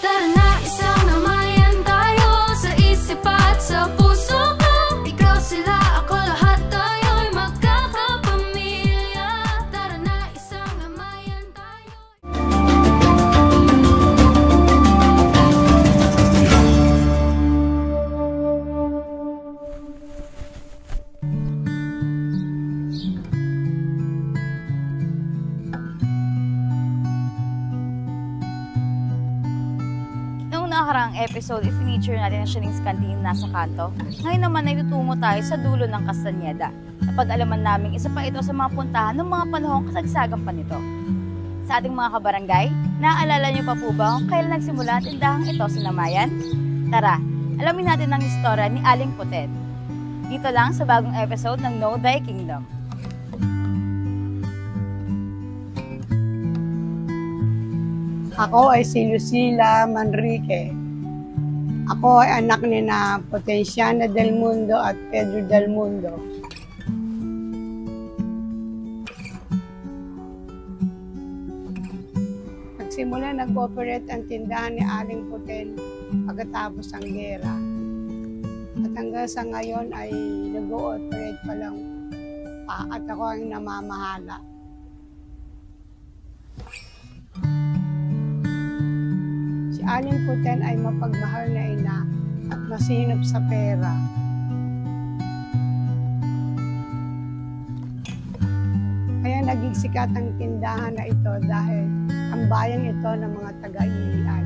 Tara na, isang namayan tayo sa isip at sa puso ko. Ikaw sila, ako lahat tayo'y magkakapamilya. Tara na, isang namayan tayo. Nakaraang episode, i-feature natin ang Shanice Canteen nasa kanto. Ngayon naman ay tutungo tayo sa dulo ng Castañeda. Napag-alaman namin isa pa ito sa mga puntahan ng mga panahong kasagsagan pa nito. Sa ating mga kabarangay, naaalala niyo pa po ba kung kailan nagsimula ang tindahang ito sa Namayan? Tara, alamin natin ang istorya ni Aling Putet. Dito lang sa bagong episode ng Know Thy Kingdom. Ako ay si Lucila Manrique. Ako ay anak ni na Potenciana del Mundo at Pedro del Mundo. Nagsimula nag-operate ang tindahan ni Aling Putet pagkatapos ang gera. At hanggang sa ngayon ay nag-ooperate pa lang at ako ang namamahala. Aling Putet ay mapagmahal na ina at masinop sa pera. Kaya naging sikat ang tindahan na ito dahil ang bayan ito ng mga taga-Ilian.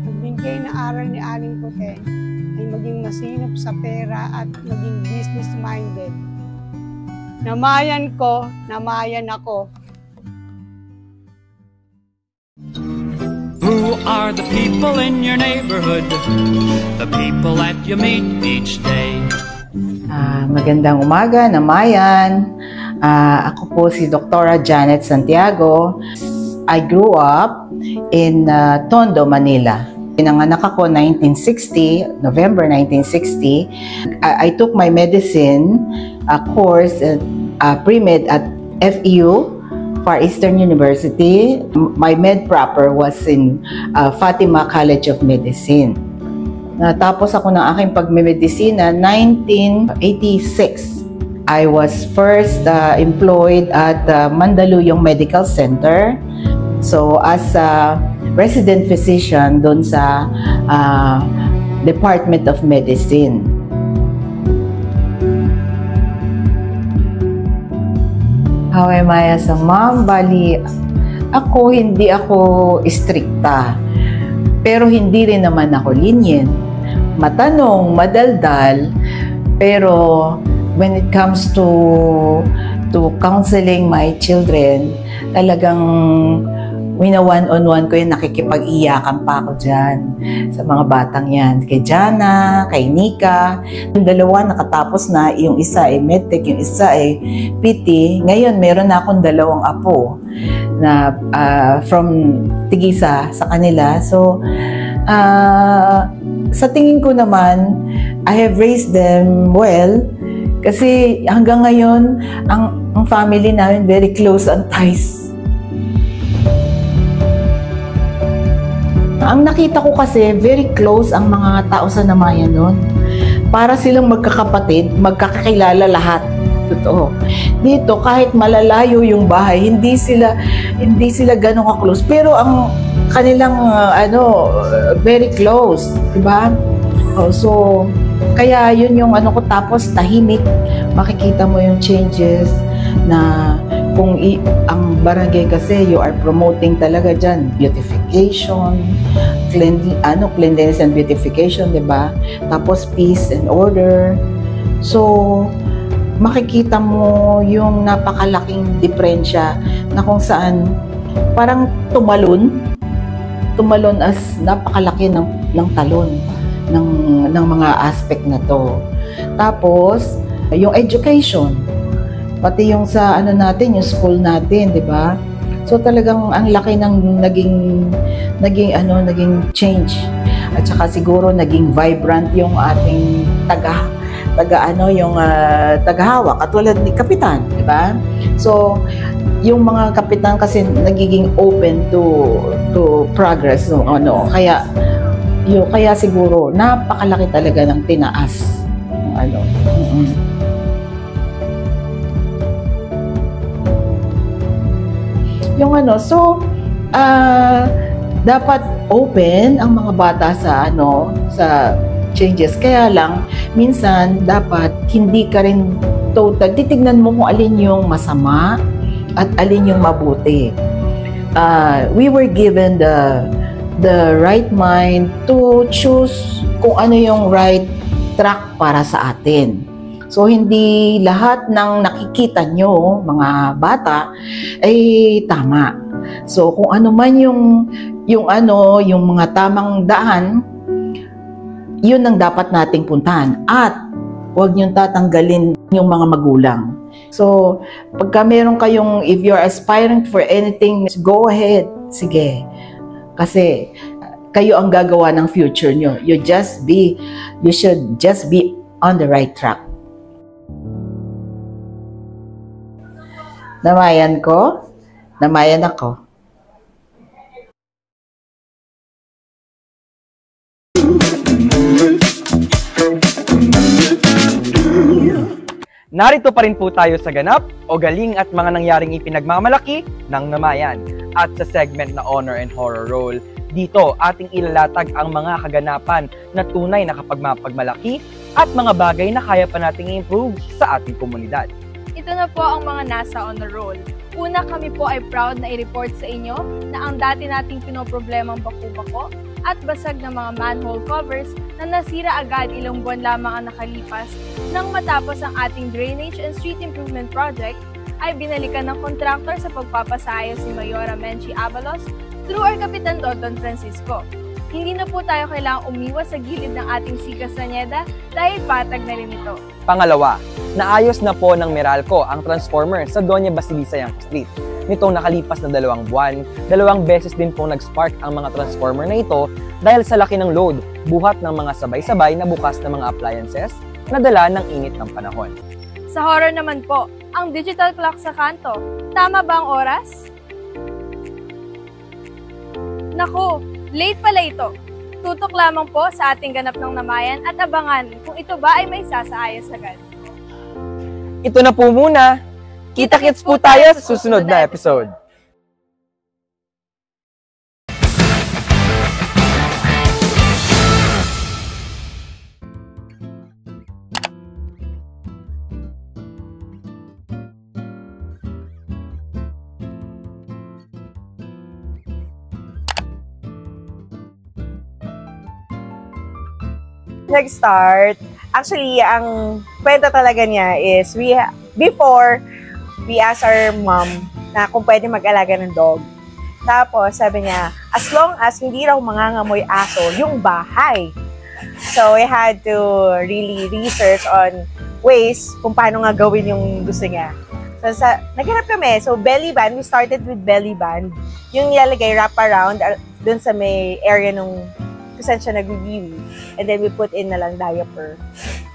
Nagbigay na aral ni Aling Putet ay maging masinop sa pera at maging business-minded. Namayan ko, namayan ako. Who are the people in your neighborhood? The people that you meet each day. Magandang umaga, Namayan. Ako po si Dr. Janet Santiago. I grew up in Tondo, Manila. Pinanganak ako 1960, November 1960. I took my medicine course, pre-med at FEU, Far Eastern University. My med proper was in Fatima College of Medicine. Natapos ako ng aking pagmemedisina 1986. I was first employed at Mandaluyong Medical Center. So as a resident physician doon sa Department of Medicine. How am I as a mom? Bali, hindi ako strikta. Pero hindi rin naman ako lenient. Matanong, madaldal, pero when it comes to counseling my children, talagang one-on-one ko yung nakikipag-iyakan pa ako dyan sa mga batang yan. Kay Jana, kay Nika. Yung dalawa nakatapos na, yung isa ay medtech, yung isa ay PT. Ngayon, meron na akong dalawang apo na from Tigisa sa kanila. So, sa tingin ko naman, I have raised them well. Kasi hanggang ngayon, ang family namin very close and ties. Ang nakita ko kasi, very close ang mga tao sa Namayan noon. Para silang magkakapatid, magkakakilala lahat. Totoo. Dito, kahit malalayo yung bahay, hindi sila ganun ka-close. Pero ang kanilang, very close. Diba? So, kaya yun yung ko, tapos tahimik. Makikita mo yung changes na kung ang barangay kasi you are promoting talaga dyan beautification, cleanliness and beautification, diba? Tapos peace and order. So makikita mo yung napakalaking diferensya na kung saan parang tumalon as napakalaki ng talon ng mga aspect na to. Tapos yung education, pati yung sa natin, yung school natin, 'di ba? So talagang ang laki ng naging change. At saka siguro naging vibrant yung ating tagahawak katulad ni Kapitan, 'di ba? So yung mga kapitan kasi nagiging open to progress no ano kaya kaya siguro napakalaki talaga ng tinaas ano. Yung ano so dapat open ang mga bata sa ano sa changes kaya lang minsan dapat hindi ka rin total titignan mo kung alin yung masama at alin yung mabuti. We were given the right mind to choose kung ano yung right track para sa atin. So hindi lahat ng nakikita nyo mga bata ay tama. So kung ano man yung mga tamang daan, yun ang dapat nating puntahan at huwag niyong tatanggalin yung mga magulang. So, pagka meron kayong, if you're aspiring for anything, go ahead. Sige. Kasi, kayo ang gagawa ng future nyo. You should just be on the right track. Namayan ko? Namayan ako. Narito pa rin po tayo sa ganap o galing at mga nangyaring ipinagmamalaki ng Namayan. At sa segment na Honor and Horror Roll, dito ating ilalatag ang mga kaganapan na tunay na kapagmapagmalaki at mga bagay na kaya pa nating i-improve sa ating komunidad. Ito na po ang mga nasa honor roll. Una, kami po ay proud na i-report sa inyo na ang dati nating pinoproblemang baku-bako at basag na mga manhole covers na nasira agad ilang buwan lamang ang nakalipas nang matapos ang ating drainage and street improvement project ay binalikan ng kontraktor sa pagpapasayo si Mayora Menchi Abalos through our Kapitan Dodon Francisco. Hindi na po tayo kailangang umiwas sa gilid ng ating Sikas Cañada dahil patag na rin ito. Pangalawa, naayos na po ng Meralco ang transformer sa Doña Basilisa Yanco Street. Nitong nakalipas na 2 buwan, 2 beses din po nag-spark ang mga transformer na ito dahil sa laki ng load, buhat ng mga sabay-sabay na bukas na mga appliances na dala ng init ng panahon. Sa horror naman po, ang digital clock sa kanto, tama ba ang oras? Naku, late pala ito. Tutok lamang po sa ating ganap ng Namayan at abangan kung ito ba ay may sasaayos agad. Ito na po muna. Kita-kits po tayo sa susunod na episode. Nag-start. Actually, ang kwento talaga niya is before we asked our mom na kung pwede mag-alaga ng dog. Tapos sabi niya, as long as hindi raw mangangamoy aso yung bahay. So we had to really research on ways kung paano nga gawin yung gusto niya. So naghanap kami. So belly band, we started with belly band. Yung nilalagay wrap around dun sa may area nung kung saan siya nag-review. And then we put in na lang diaper.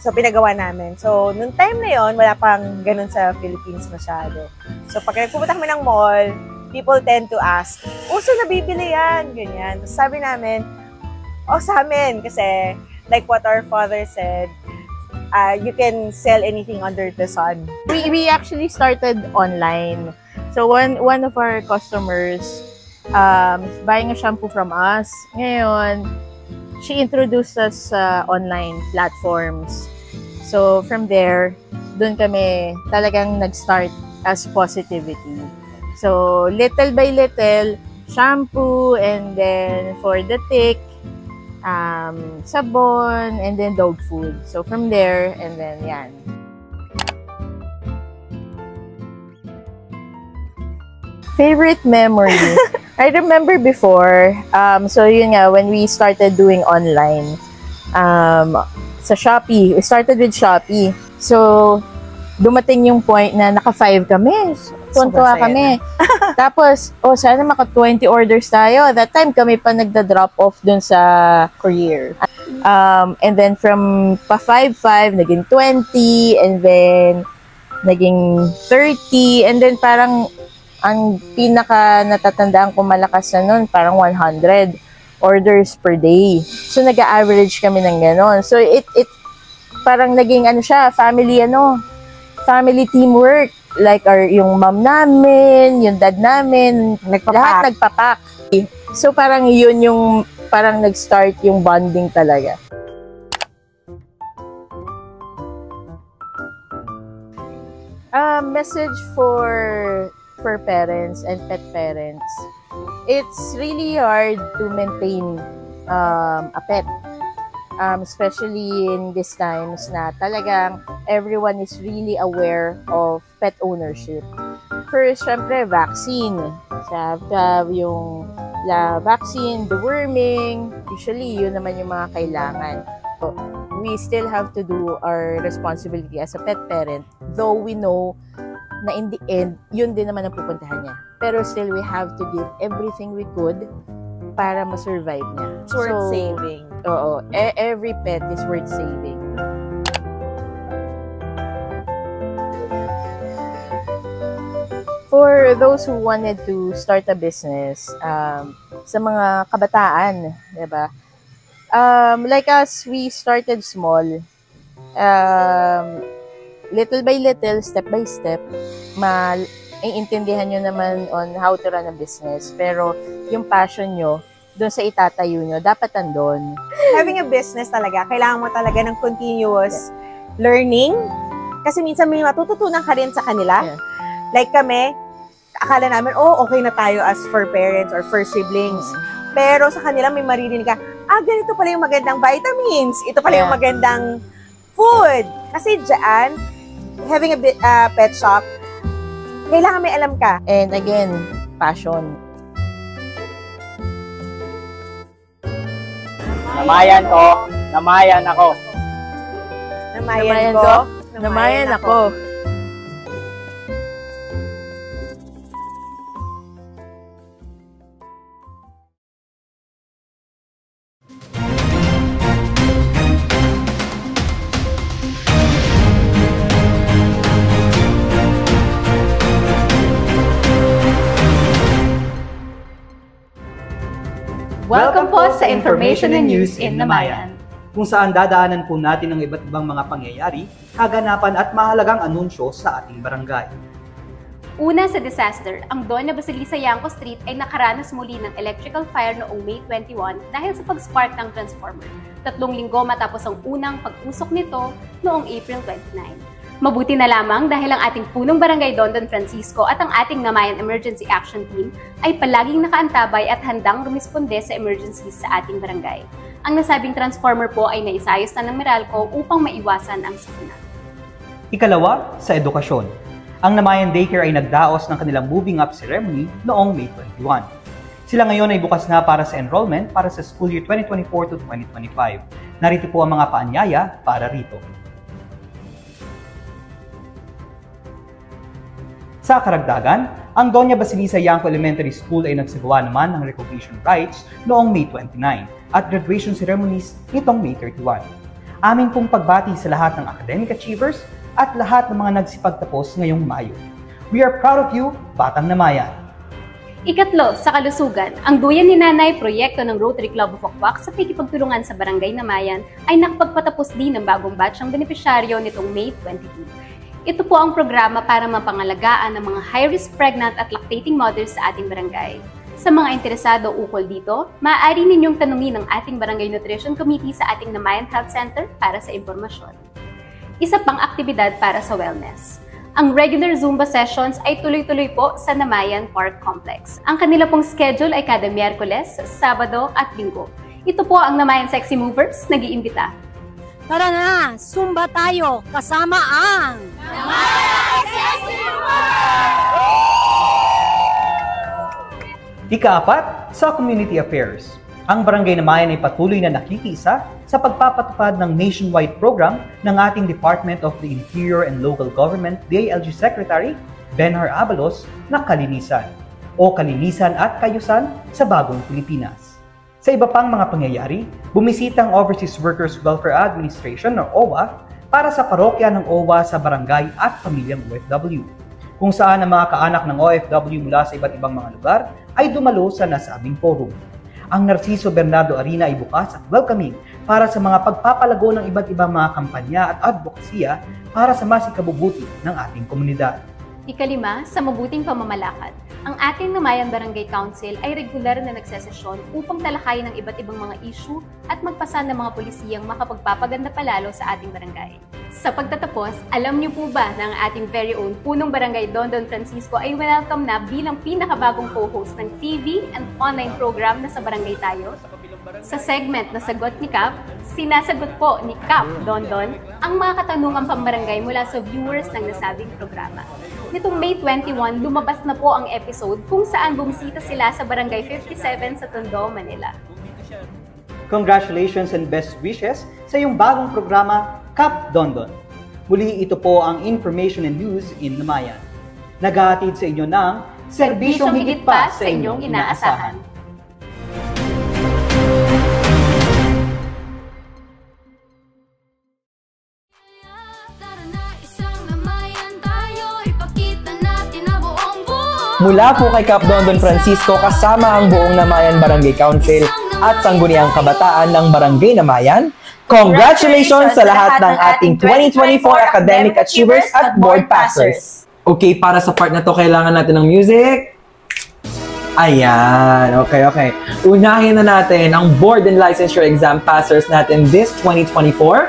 So, pinagawa namin. So, nung time na yon wala pang ganun sa Philippines masyado. So, pag nagpupunta kami ng mall, people tend to ask, saan nabibili yan? Ganyan. Tapos sabi namin, sa amin. Kasi, like what our father said, you can sell anything under the sun. We actually started online. So, one of our customers buying a shampoo from us. Ngayon, she introduced us sa online platforms. So, from there, dun kami talagang nag-start as positivity. So, little by little, shampoo, and then for the tick, sabon, and then dog food. So, from there, and then yan. Favorite memory? I remember before, so yun nga, when we started doing online, sa Shopee, we started with Shopee. So, dumating yung point na naka-5 kami. Tuntua kami. Tapos, sana maka-20 orders tayo. That time, kami pa nagda-drop off dun sa courier. And then, from pa-5, naging 20, and then, naging 30, and then parang, ang pinaka natatandaan ko malakas na nun, parang 100 orders per day. So, nag-average kami ng gano'n. So, it parang naging family teamwork. Like, yung mom namin, yung dad namin, lahat nagpapak. So, parang yun yung, parang nag-start yung bonding talaga. Message for parents and pet parents. It's really hard to maintain a pet. Especially in these times na talagang everyone is really aware of pet ownership. First, syempre, vaccine. So, have to have yung vaccine, deworming. Usually, yun naman yung mga kailangan. So, we still have to do our responsibility as a pet parent, though we know na in the end, yun din naman ang pupuntahan niya. Pero still, we have to give everything we could para ma-survive niya. It's worth saving. Oo. Every pet is worth saving. For those who wanted to start a business, sa mga kabataan, diba? Like us, we started small. Little by little, step by step, maiintindihan nyo naman on how to run a business. Pero yung passion nyo, doon sa itatayo nyo, dapat andun. Having a business talaga, kailangan mo talaga ng continuous learning. Kasi minsan may matututunan ka rin sa kanila. Yeah. Like kami, akala namin, okay na tayo as for parents or for siblings. Pero sa kanila may maririnig ka, ganito pala yung magandang vitamins. Ito pala yung magandang food. Kasi dyan, having a pet shop, kailangan may alam ka. And again, passion. Namayan ko, namayan ako. Namayan ko, namayan ako. Welcome po sa Information and News in Namayan, kung saan dadaanan po natin ang iba't ibang mga pangyayari, kaganapan at mahalagang anunsyo sa ating barangay. Una sa disaster, ang Doña Basilisa Yanco Street ay nakaranas muli ng electrical fire noong May 21 dahil sa pag-spark ng transformer. 3 linggo matapos ang unang pag-usok nito noong April 29. Mabuti na lamang dahil ang ating punong barangay Don Francisco at ang ating Namayan Emergency Action Team ay palaging nakaantabay at handang rumisponde sa emergencies sa ating barangay. Ang nasabing transformer po ay naisayos na ng Meralco upang maiwasan ang sakuna. Ikalawa, sa edukasyon. Ang Namayan Daycare ay nagdaos ng kanilang moving up ceremony noong May 21. Sila ngayon ay bukas na para sa enrollment para sa school year 2024 to 2025. Narito po ang mga paanyaya para rito. Sa karagdagan, ang Doña Basilisa Yanco Elementary School ay nagsagawa naman ng recognition rites noong May 29 at graduation ceremonies nitong May 31. Amin pong pagbati sa lahat ng academic achievers at lahat ng mga nagsipagtapos ngayong Mayo. We are proud of you, Batang Namayan! Ikatlo, sa kalusugan, ang Duyan ni Nanay proyekto ng Rotary Club of Wakwak sa pakikipagtulungan sa Barangay Namayan ay nakapagpatapos din ng bagong batch ng benepisyaryo nitong May 22. Ito po ang programa para mapangalagaan ng mga high-risk pregnant at lactating mothers sa ating barangay. Sa mga interesado ukol dito, maaari ninyong tanungin ang ating Barangay Nutrition Committee sa ating Namayan Health Center para sa impormasyon. Isa pang aktibidad para sa wellness. Ang regular Zumba sessions ay tuloy-tuloy po sa Namayan Park Complex. Ang kanila pong schedule ay kada Miyerkules, Sabado at Linggo. Ito po ang Namayan Sexy Movers nag-iimbita. Tara na, Zumba tayo kasama ang Namayan Sexy Movers! Ika-4, sa Community Affairs. Ang Barangay Namayan ay patuloy na nakikiisa sa pagpapatupad ng nationwide program ng ating Department of the Interior and Local Government DILG Secretary Benhar Abalos na kalinisan o kalinisan at kayusan sa bagong Pilipinas. Sa iba pang mga pangyayari, bumisita ang Overseas Workers Welfare Administration o OWA para sa parokya ng OWA sa barangay at pamilyang OFW. kung saan ang mga kaanak ng OFW mula sa iba't ibang mga lugar ay dumalo sa nasabing forum. Ang Narciso Bernardo Arena ay bukas at welcoming para sa mga pagpapalago ng iba't ibang mga kampanya at advokasya para sa mas ikabubuti ng ating komunidad. Ikalima, sa mabuting pamamalakad. Ang ating Namayan Barangay Council ay regular na nagsesesyon upang talakayin ng iba't ibang mga issue at magpasa ng mga pulisiyang makapagpapaganda palalo sa ating barangay. Sa pagtatapos, alam niyo po ba na ang ating very own Punong Barangay Dondon Francisco ay welcome na bilang pinakabagong co-host ng TV and online program na Sa Barangay Tayo? Sa segment na Sagot ni Cap, sinasagot po ni Cap Dondon ang mga katanungang pambarangay mula sa viewers ng nasabing programa. Nitong May 21, lumabas na po ang episode kung saan bumisita sila sa Barangay 57 sa Tondo, Manila. Congratulations and best wishes sa iyong bagong programa, Cap Dondon. Muli ito po ang information and news in Namayan. Naghahatid sa inyo ng serbisyong higit pa sa inyong inaasahan. Mula po kay Cap Dondon Francisco kasama ang buong Namayan Barangay Council at Sangguniang Kabataan ng Barangay Namayan, congratulations sa lahat ng ating 2024 Academic Achievers at Board Passers! Okay, para sa part na to, kailangan natin ng music. Ayan, okay. Unahin na natin ang Board and Licensure Exam Passers natin this 2024.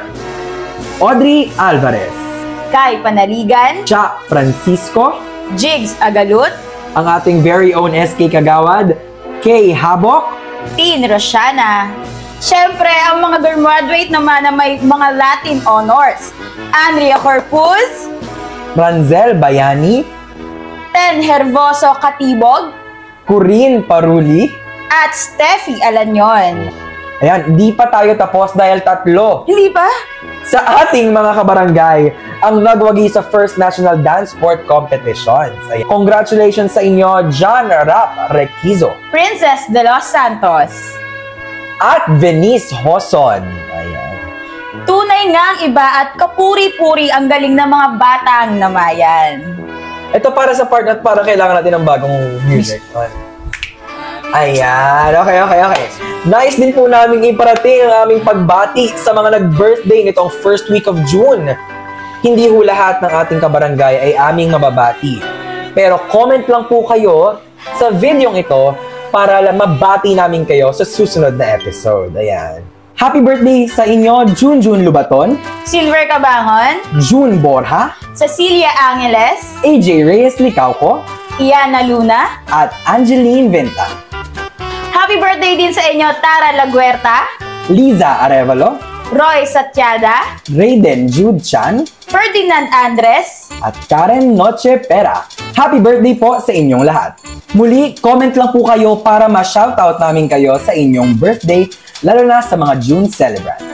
Audrey Alvarez, Kai Panaligan, Cha Francisco, Jigs Agalut, ang ating very own SK Kagawad, Kay Habok, Tin Rosiana. Siyempre, ang mga graduate naman na may mga Latin honors. Andrea Corpus, Ranzel Bayani, Ten Hervoso Katibog, Corinne Paruli, at Steffi Alanyon. Ayan, di pa tayo tapos dahil tatlo. Hindi pa? Sa ating mga kabarangay, ang nagwagi sa First National Dance Sport Competitions. Ayan. Congratulations sa inyo, John Rap Requizo, Princess de los Santos, at Venice Hoson. Ayan. Tunay nga ang iba at kapuri-puri ang galing ng mga batang Namayan. Ito para sa part at para kailangan natin ng bagong music. Ayan, okay. Nice din po namin iparating ang aming pagbati sa mga nag-birthday nitong first week of June. Hindi ho lahat ng ating kabarangay ay aming mababati. Pero comment lang po kayo sa videong ito para mabati namin kayo sa susunod na episode. Ayan. Happy birthday sa inyo, Junjun Lubaton, Silver Cabangon, June Borja, Cecilia Angeles, AJ Reyes Licauco, Iana Luna, at Angeline Venta. Happy birthday din sa inyo, Tara Laguerta, Liza Arevalo, Roy Satyada, Raiden Jude Chan, Ferdinand Andres, at Karen Noche Pera. Happy birthday po sa inyong lahat. Muli, comment lang po kayo para ma-shoutout namin kayo sa inyong birthday, lalo na sa mga June celebrants.